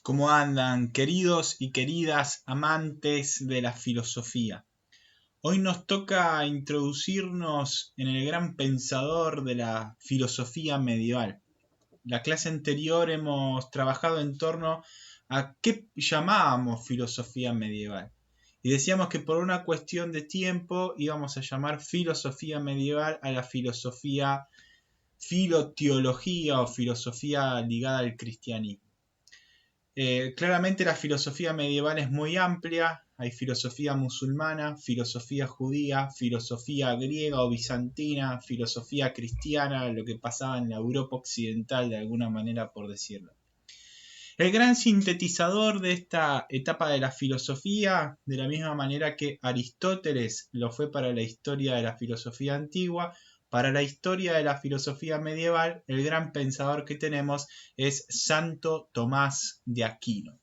¿Cómo andan, queridos y queridas amantes de la filosofía? Hoy nos toca introducirnos en el gran pensador de la filosofía medieval. La clase anterior hemos trabajado en torno a qué llamábamos filosofía medieval. Y decíamos que por una cuestión de tiempo íbamos a llamar filosofía medieval a la filosofía filoteología o filosofía ligada al cristianismo. Claramente la filosofía medieval es muy amplia, hay filosofía musulmana, filosofía judía, filosofía griega o bizantina, filosofía cristiana, lo que pasaba en la Europa occidental de alguna manera por decirlo. El gran sintetizador de esta etapa de la filosofía, de la misma manera que Aristóteles lo fue para la historia de la filosofía antigua, para la historia de la filosofía medieval, el gran pensador que tenemos es Santo Tomás de Aquino.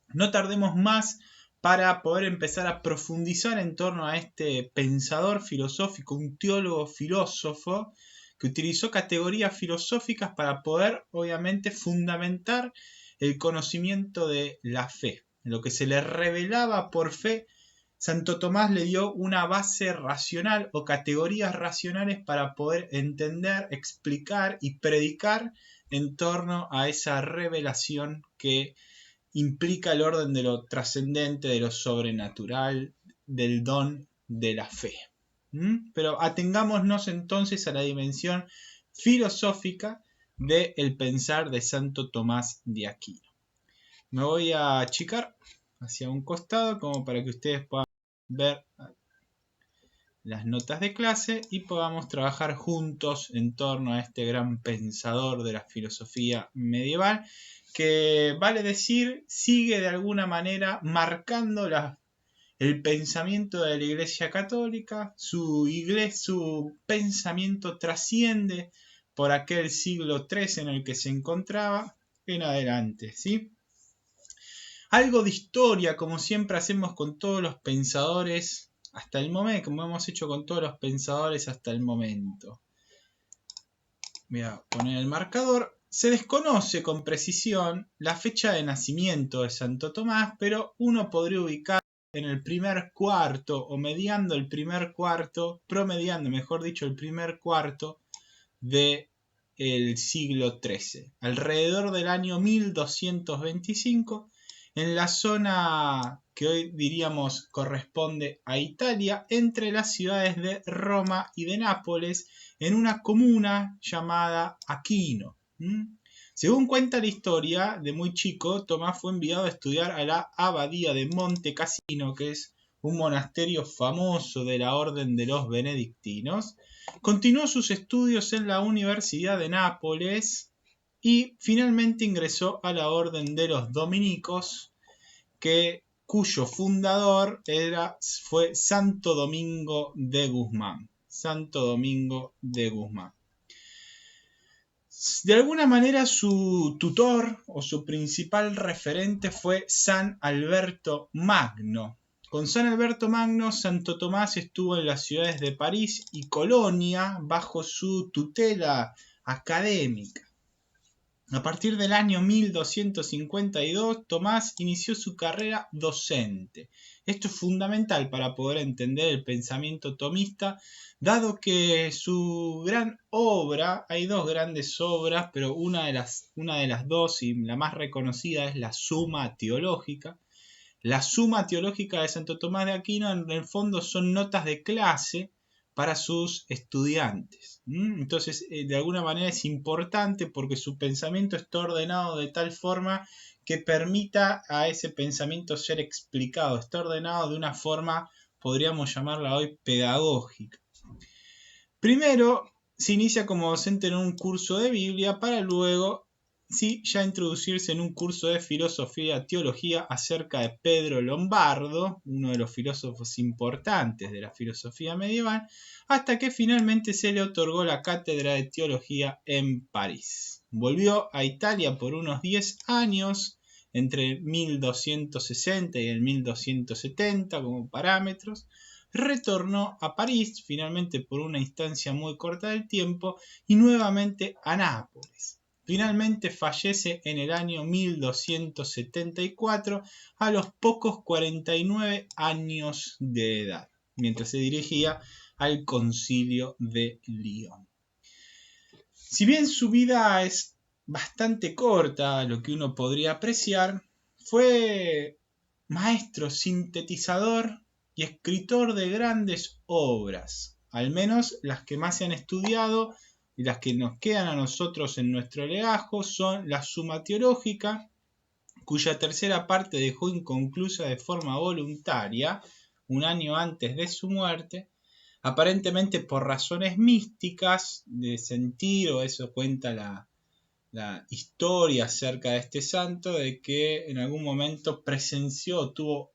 No tardemos más para poder empezar a profundizar en torno a este pensador filosófico, un teólogo filósofo que utilizó categorías filosóficas para poder, obviamente, fundamentar el conocimiento de la fe. Lo que se le revelaba por fe, Santo Tomás le dio una base racional o categorías racionales para poder entender, explicar y predicar en torno a esa revelación que implica el orden de lo trascendente, de lo sobrenatural, del don de la fe. Pero atengámonos entonces a la dimensión filosófica del pensar de Santo Tomás de Aquino. Me voy a achicar hacia un costado como para que ustedes puedan ver las notas de clase y podamos trabajar juntos en torno a este gran pensador de la filosofía medieval que, vale decir, sigue de alguna manera marcando el pensamiento de la Iglesia Católica. Su pensamiento trasciende por aquel siglo III en el que se encontraba en adelante, ¿sí? Algo de historia, como siempre hacemos con todos los pensadores hasta el momento, como hemos hecho con todos los pensadores hasta el momento. Voy a poner el marcador. Se desconoce con precisión la fecha de nacimiento de Santo Tomás, pero uno podría ubicar en el primer cuarto o promediando, mejor dicho, el primer cuarto del siglo XIII, alrededor del año 1225, en la zona que hoy diríamos corresponde a Italia, entre las ciudades de Roma y de Nápoles, en una comuna llamada Aquino. Según cuenta la historia, de muy chico, Tomás fue enviado a estudiar a la abadía de Monte Cassino, que es un monasterio famoso de la orden de los benedictinos. Continuó sus estudios en la Universidad de Nápoles y finalmente ingresó a la orden de los dominicos, cuyo fundador fue Santo Domingo de Guzmán. Santo Domingo de Guzmán. De alguna manera su tutor o su principal referente fue San Alberto Magno. Con San Alberto Magno, Santo Tomás estuvo en las ciudades de París y Colonia bajo su tutela académica. A partir del año 1252, Tomás inició su carrera docente. Esto es fundamental para poder entender el pensamiento tomista, dado que su gran obra, hay dos grandes obras, pero una de las dos y la más reconocida es la Suma Teológica. La Suma Teológica de Santo Tomás de Aquino en el fondo son notas de clase para sus estudiantes. Entonces, de alguna manera es importante porque su pensamiento está ordenado de tal forma que permita a ese pensamiento ser explicado. Está ordenado de una forma, podríamos llamarla hoy, pedagógica. Primero, se inicia como docente en un curso de Biblia para luego ya introducirse en un curso de filosofía, teología acerca de Pedro Lombardo, uno de los filósofos importantes de la filosofía medieval, hasta que finalmente se le otorgó la cátedra de teología en París. Volvió a Italia por unos 10 años, entre 1260 y el 1270 como parámetros. Retornó a París, finalmente por una instancia muy corta del tiempo, y nuevamente a Nápoles. Finalmente fallece en el año 1274 a los pocos 49 años de edad, mientras se dirigía al Concilio de Lyon. Si bien su vida es bastante corta, lo que uno podría apreciar, fue maestro, sintetizador y escritor de grandes obras, al menos las que más se han estudiado y las que nos quedan a nosotros en nuestro legajo son la Suma Teológica, cuya tercera parte dejó inconclusa de forma voluntaria un año antes de su muerte, aparentemente por razones místicas de sentido. Eso cuenta la historia acerca de este santo, de que en algún momento presenció, tuvo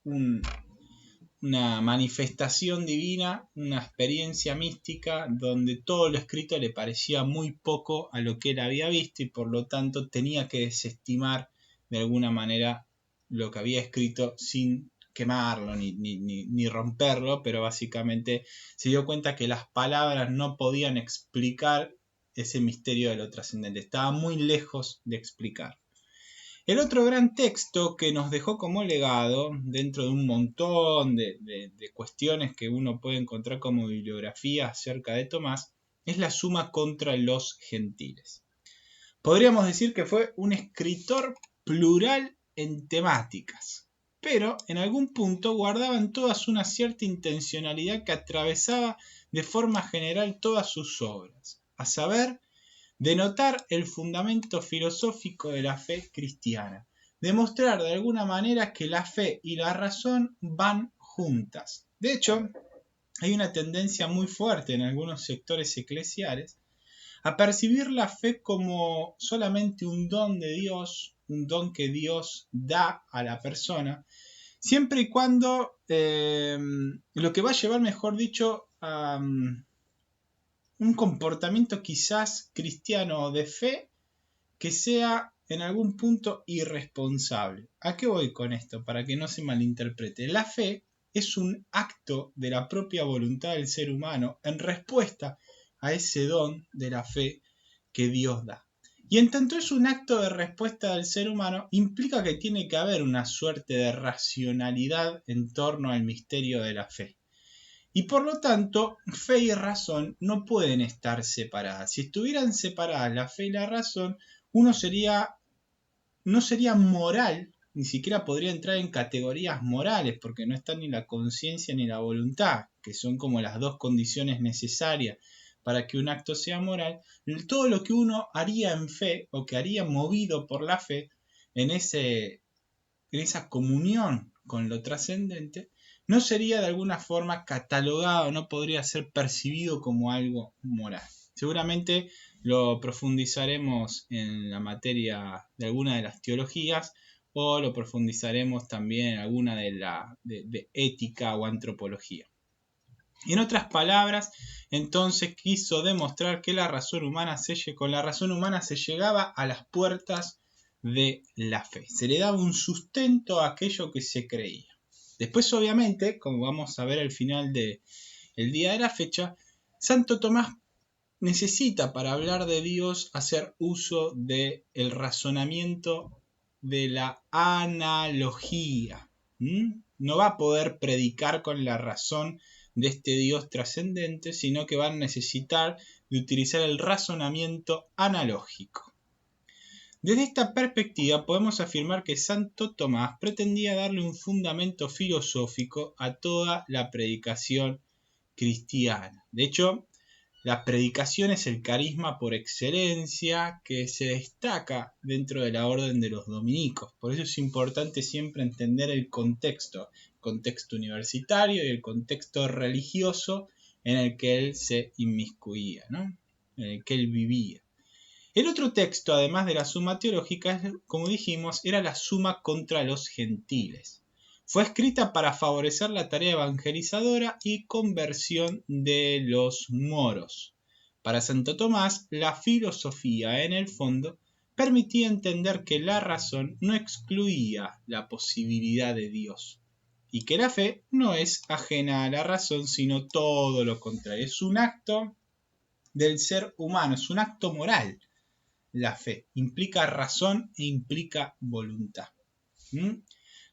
una manifestación divina, una experiencia mística donde todo lo escrito le parecía muy poco a lo que él había visto y por lo tanto tenía que desestimar de alguna manera lo que había escrito sin quemarlo ni romperlo, pero básicamente se dio cuenta que las palabras no podían explicar ese misterio de lo trascendente, estaba muy lejos de explicar. El otro gran texto que nos dejó como legado, dentro de un montón de cuestiones que uno puede encontrar como bibliografía acerca de Tomás, es la Suma contra los Gentiles. Podríamos decir que fue un escritor plural en temáticas, pero en algún punto guardaban todas una cierta intencionalidad que atravesaba de forma general todas sus obras, a saber, denotar el fundamento filosófico de la fe cristiana, demostrar de alguna manera que la fe y la razón van juntas. De hecho, hay una tendencia muy fuerte en algunos sectores eclesiales a percibir la fe como solamente un don de Dios, un don que Dios da a la persona, siempre y cuando lo que va a llevar, mejor dicho, a un comportamiento quizás cristiano de fe que sea en algún punto irresponsable. ¿A qué voy con esto? Para que no se malinterprete. La fe es un acto de la propia voluntad del ser humano en respuesta a ese don de la fe que Dios da. Y en tanto es un acto de respuesta del ser humano, implica que tiene que haber una suerte de racionalidad en torno al misterio de la fe. Y por lo tanto, fe y razón no pueden estar separadas. Si estuvieran separadas la fe y la razón, uno no sería moral, ni siquiera podría entrar en categorías morales, porque no está ni la conciencia ni la voluntad, que son como las dos condiciones necesarias para que un acto sea moral. Todo lo que uno haría en fe, o que haría movido por la fe, en esa comunión con lo trascendente, no sería de alguna forma catalogado, no podría ser percibido como algo moral. Seguramente lo profundizaremos en la materia de alguna de las teologías o lo profundizaremos también en alguna de ética o antropología. En otras palabras, entonces quiso demostrar que con la razón humana se llegaba a las puertas de la fe. Se le daba un sustento a aquello que se creía. Después, obviamente, como vamos a ver al final del día de la fecha, Santo Tomás necesita, para hablar de Dios, hacer uso del razonamiento de la analogía. No va a poder predicar con la razón de este Dios trascendente, sino que va a necesitar de utilizar el razonamiento analógico. Desde esta perspectiva podemos afirmar que Santo Tomás pretendía darle un fundamento filosófico a toda la predicación cristiana. De hecho, la predicación es el carisma por excelencia que se destaca dentro de la orden de los dominicos. Por eso es importante siempre entender el contexto universitario y el contexto religioso en el que él se inmiscuía, ¿no? En el que él vivía. El otro texto, además de la Suma Teológica, como dijimos, era la Suma contra los Gentiles. Fue escrita para favorecer la tarea evangelizadora y conversión de los moros. Para Santo Tomás, la filosofía, en el fondo, permitía entender que la razón no excluía la posibilidad de Dios y que la fe no es ajena a la razón, sino todo lo contrario. Es un acto del ser humano, es un acto moral. la fe. Implica razón e implica voluntad.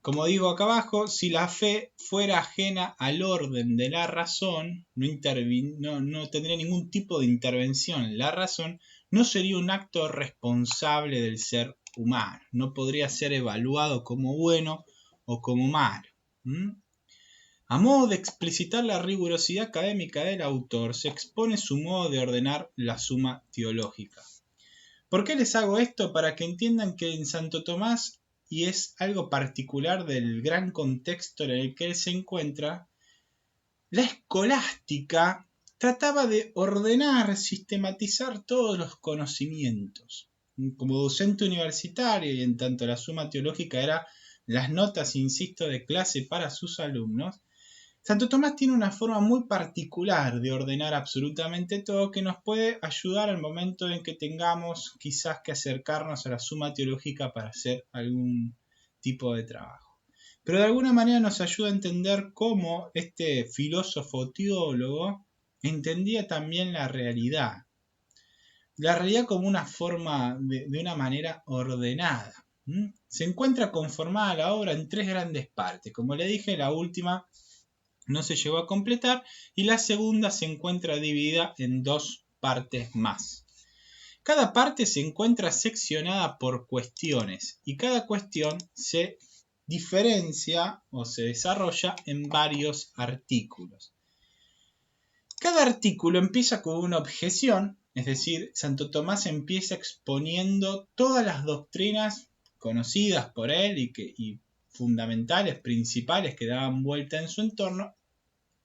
Como digo acá abajo, si la fe fuera ajena al orden de la razón, no tendría ningún tipo de intervención en la razón, no sería un acto responsable del ser humano. No podría ser evaluado como bueno o como malo. A modo de explicitar la rigurosidad académica del autor, se expone su modo de ordenar la suma teológica. ¿Por qué les hago esto? Para que entiendan que en Santo Tomás, y es algo particular del gran contexto en el que él se encuentra, la escolástica trataba de ordenar, sistematizar todos los conocimientos. Como docente universitario, y en tanto la suma teológica era las notas, insisto, de clase para sus alumnos, Santo Tomás tiene una forma muy particular de ordenar absolutamente todo que nos puede ayudar al momento en que tengamos quizás que acercarnos a la suma teológica para hacer algún tipo de trabajo. Pero de alguna manera nos ayuda a entender cómo este filósofo teólogo entendía también la realidad. La realidad como una forma, de una manera ordenada. Se encuentra conformada la obra en 3 grandes partes. Como le dije, la última no se llegó a completar y la segunda se encuentra dividida en 2 partes más. Cada parte se encuentra seccionada por cuestiones y cada cuestión se diferencia o se desarrolla en varios artículos. Cada artículo empieza con una objeción, es decir, Santo Tomás empieza exponiendo todas las doctrinas conocidas por él y fundamentales, principales que daban vuelta en su entorno,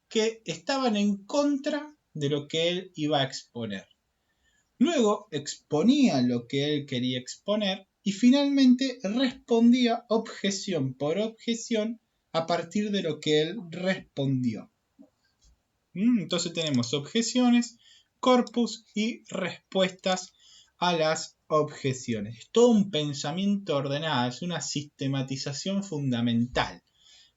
que estaban en contra de lo que él iba a exponer. Luego exponía lo que él quería exponer y finalmente respondía objeción por objeción a partir de lo que él respondió. Entonces tenemos objeciones, corpus y respuestas a las objeciones. Es todo un pensamiento ordenado, es una sistematización fundamental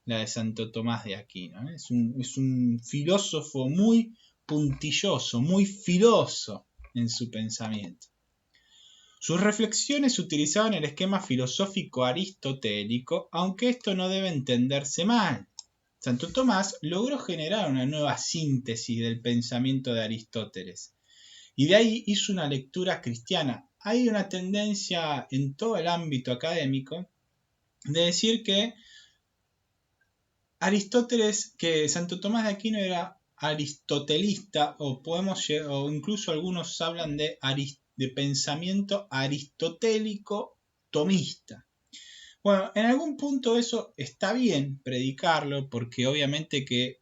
la de Santo Tomás de Aquino. Es un filósofo muy puntilloso, muy filoso en su pensamiento. Sus reflexiones utilizaban el esquema filosófico aristotélico, aunque esto no debe entenderse mal. Santo Tomás logró generar una nueva síntesis del pensamiento de Aristóteles, y de ahí hizo una lectura cristiana. Hay una tendencia en todo el ámbito académico de decir que Santo Tomás de Aquino era aristotelista, o incluso algunos hablan de pensamiento aristotélico tomista. Bueno, en algún punto eso está bien predicarlo, porque obviamente que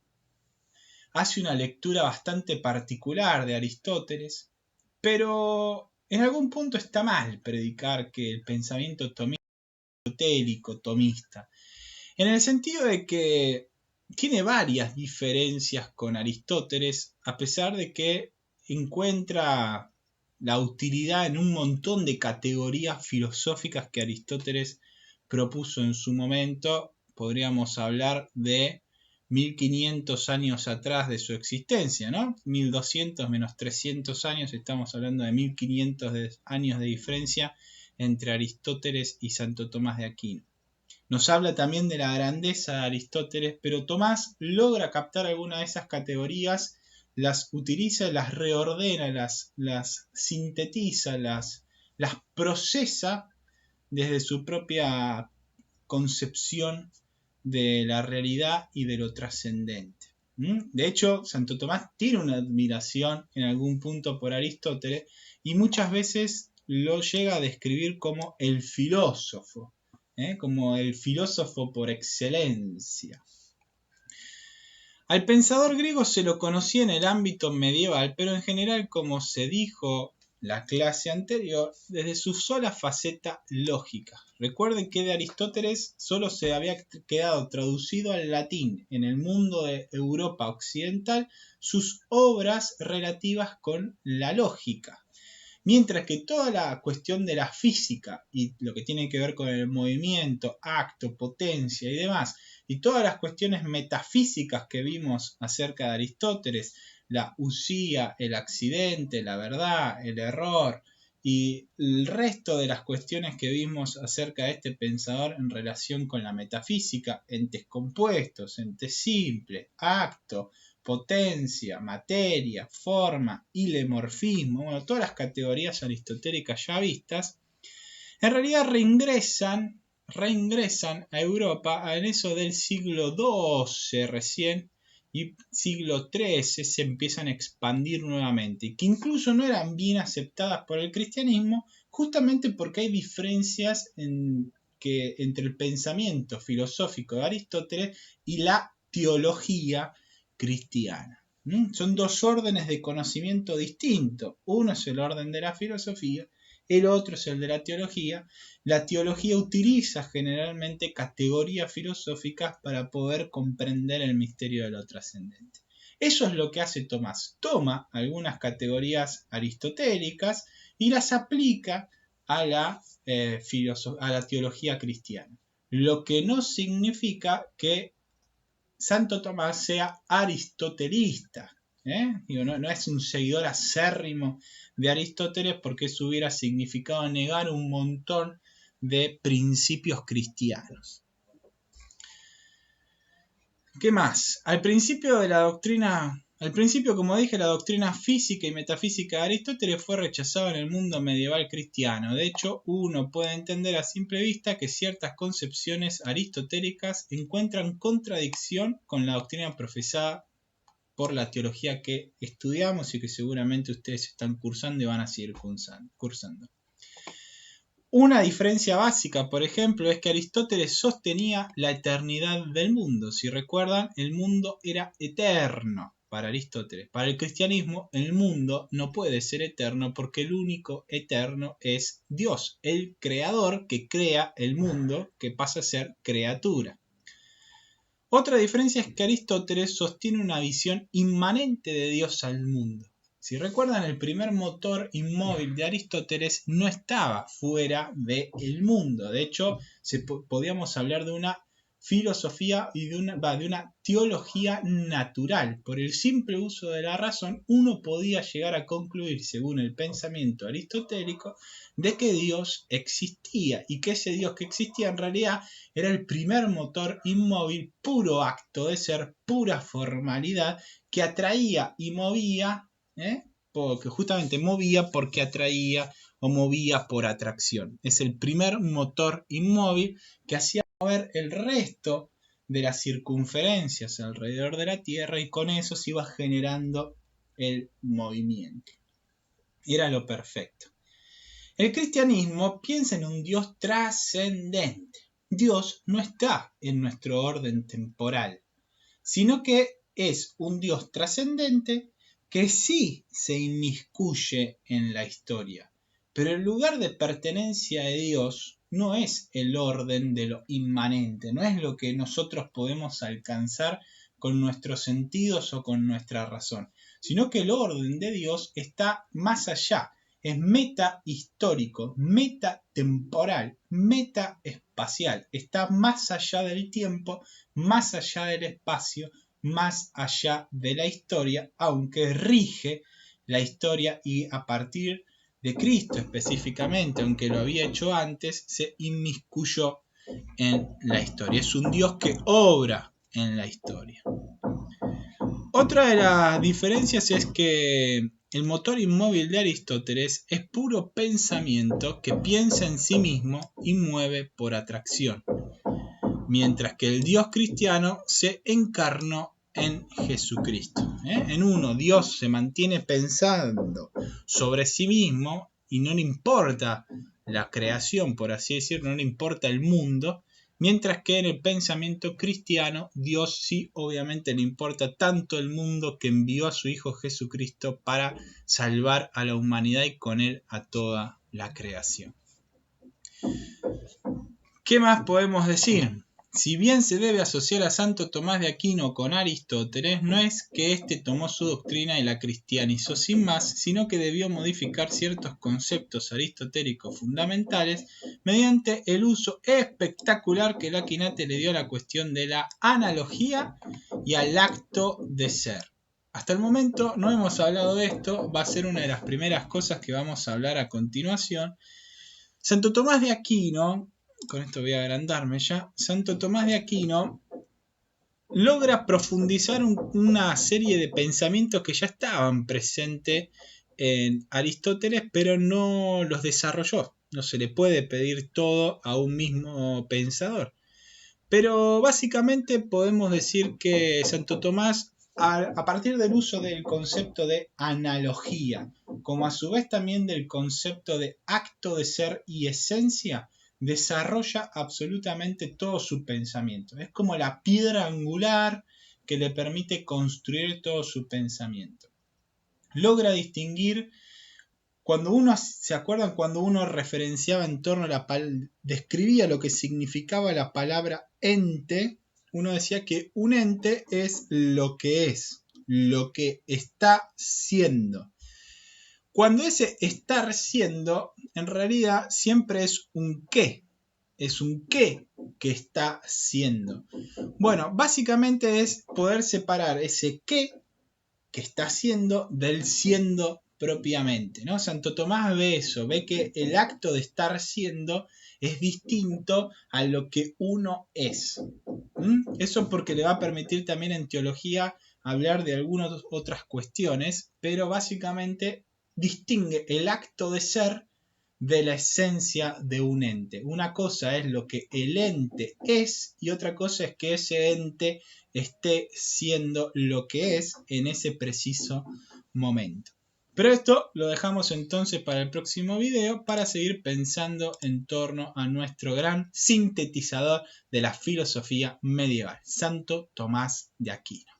hace una lectura bastante particular de Aristóteles, pero en algún punto está mal predicar que el pensamiento tomista es aristotélico tomista. En el sentido de que tiene varias diferencias con Aristóteles, a pesar de que encuentra la utilidad en un montón de categorías filosóficas que Aristóteles propuso en su momento. Podríamos hablar de 1500 años atrás de su existencia, ¿no? 1200 menos 300 años, estamos hablando de 1500 años de diferencia entre Aristóteles y Santo Tomás de Aquino. Nos habla también de la grandeza de Aristóteles, pero Tomás logra captar alguna de esas categorías, las utiliza, las reordena, las sintetiza, las procesa desde su propia concepción de la realidad y de lo trascendente. De hecho, Santo Tomás tiene una admiración en algún punto por Aristóteles y muchas veces lo llega a describir como el filósofo. Como el filósofo por excelencia. Al pensador griego se lo conocía en el ámbito medieval, pero en general, como se dijo la clase anterior, desde su sola faceta lógica. Recuerden que de Aristóteles solo se había quedado traducido al latín en el mundo de Europa occidental sus obras relativas con la lógica. Mientras que toda la cuestión de la física y lo que tiene que ver con el movimiento, acto, potencia y demás, y todas las cuestiones metafísicas que vimos acerca de Aristóteles, la usía, el accidente, la verdad, el error y el resto de las cuestiones que vimos acerca de este pensador en relación con la metafísica, entes compuestos, entes simples, acto, potencia, materia, forma, hilemorfismo, bueno, todas las categorías aristotélicas ya vistas, en realidad reingresan a Europa en eso del siglo XII recién, y siglo XIII se empiezan a expandir nuevamente, que incluso no eran bien aceptadas por el cristianismo, justamente porque hay diferencias entre el pensamiento filosófico de Aristóteles y la teología cristiana. Son dos órdenes de conocimiento distintos. Uno es el orden de la filosofía, el otro es el de la teología. La teología utiliza generalmente categorías filosóficas para poder comprender el misterio de lo trascendente. Eso es lo que hace Tomás. Toma algunas categorías aristotélicas y las aplica a la teología cristiana. Lo que no significa que Santo Tomás sea aristotelista. No es un seguidor acérrimo de Aristóteles, porque eso hubiera significado negar un montón de principios cristianos. ¿Qué más? Al principio, como dije, la doctrina física y metafísica de Aristóteles fue rechazada en el mundo medieval cristiano. De hecho, uno puede entender a simple vista que ciertas concepciones aristotélicas encuentran contradicción con la doctrina profesada por la teología que estudiamos y que seguramente ustedes están cursando y van a seguir cursando. Una diferencia básica, por ejemplo, es que Aristóteles sostenía la eternidad del mundo. Si recuerdan, el mundo era eterno para Aristóteles. Para el cristianismo, el mundo no puede ser eterno porque el único eterno es Dios, el creador que crea el mundo, que pasa a ser criatura. Otra diferencia es que Aristóteles sostiene una visión inmanente de Dios al mundo. Si recuerdan, el primer motor inmóvil de Aristóteles no estaba fuera del mundo. De hecho, podíamos hablar de una filosofía y de una teología natural. Por el simple uso de la razón, uno podía llegar a concluir, según el pensamiento aristotélico, de que Dios existía y que ese Dios que existía en realidad era el primer motor inmóvil, puro acto de ser, pura formalidad, que atraía y movía, porque justamente movía porque atraía o movía por atracción. Es el primer motor inmóvil que hacía mover el resto de las circunferencias alrededor de la Tierra, y con eso se iba generando el movimiento. Era lo perfecto. El cristianismo piensa en un Dios trascendente. Dios no está en nuestro orden temporal, sino que es un Dios trascendente que sí se inmiscuye en la historia. Pero el lugar de pertenencia de Dios no es el orden de lo inmanente, no es lo que nosotros podemos alcanzar con nuestros sentidos o con nuestra razón, sino que el orden de Dios está más allá. Es meta-histórico, meta-temporal, meta-espacial. Está más allá del tiempo, más allá del espacio, más allá de la historia, aunque rige la historia y a partir de Cristo específicamente, aunque lo había hecho antes, se inmiscuyó en la historia. Es un Dios que obra en la historia. Otra de las diferencias es que el motor inmóvil de Aristóteles es puro pensamiento que piensa en sí mismo y mueve por atracción, mientras que el Dios cristiano se encarnó en Jesucristo. En uno, Dios se mantiene pensando sobre sí mismo y no le importa la creación, por así decirlo, no le importa el mundo, mientras que en el pensamiento cristiano, Dios sí obviamente le importa tanto el mundo que envió a su Hijo Jesucristo para salvar a la humanidad y con él a toda la creación. ¿Qué más podemos decir? Si bien se debe asociar a Santo Tomás de Aquino con Aristóteles, no es que éste tomó su doctrina y la cristianizó sin más, sino que debió modificar ciertos conceptos aristotélicos fundamentales mediante el uso espectacular que el Aquinate le dio a la cuestión de la analogía y al acto de ser. hasta el momento no hemos hablado de esto, va a ser una de las primeras cosas que vamos a hablar a continuación. Santo Tomás de Aquino, con esto voy a agrandarme ya, Santo Tomás de Aquino logra profundizar una serie de pensamientos que ya estaban presentes en Aristóteles, pero no los desarrolló. No se le puede pedir todo a un mismo pensador. Pero básicamente podemos decir que Santo Tomás, a partir del uso del concepto de analogía, como a su vez también del concepto de acto de ser y esencia, desarrolla absolutamente todo su pensamiento. Es como la piedra angular que le permite construir todo su pensamiento. Logra distinguir, cuando uno, ¿se acuerdan cuando uno referenciaba en torno a la describía lo que significaba la palabra ente? Uno decía que un ente es, lo que está siendo. Cuando ese estar siendo, en realidad siempre es un qué. Es un qué que está siendo. Bueno, básicamente es poder separar ese qué que está siendo del siendo propiamente, ¿no? Santo Tomás ve eso, ve que el acto de estar siendo es distinto a lo que uno es. Eso porque le va a permitir también en teología hablar de algunas otras cuestiones, pero básicamente distingue el acto de ser de la esencia de un ente. Una cosa es lo que el ente es y otra cosa es que ese ente esté siendo lo que es en ese preciso momento. Pero esto lo dejamos entonces para el próximo video para seguir pensando en torno a nuestro gran sintetizador de la filosofía medieval, Santo Tomás de Aquino.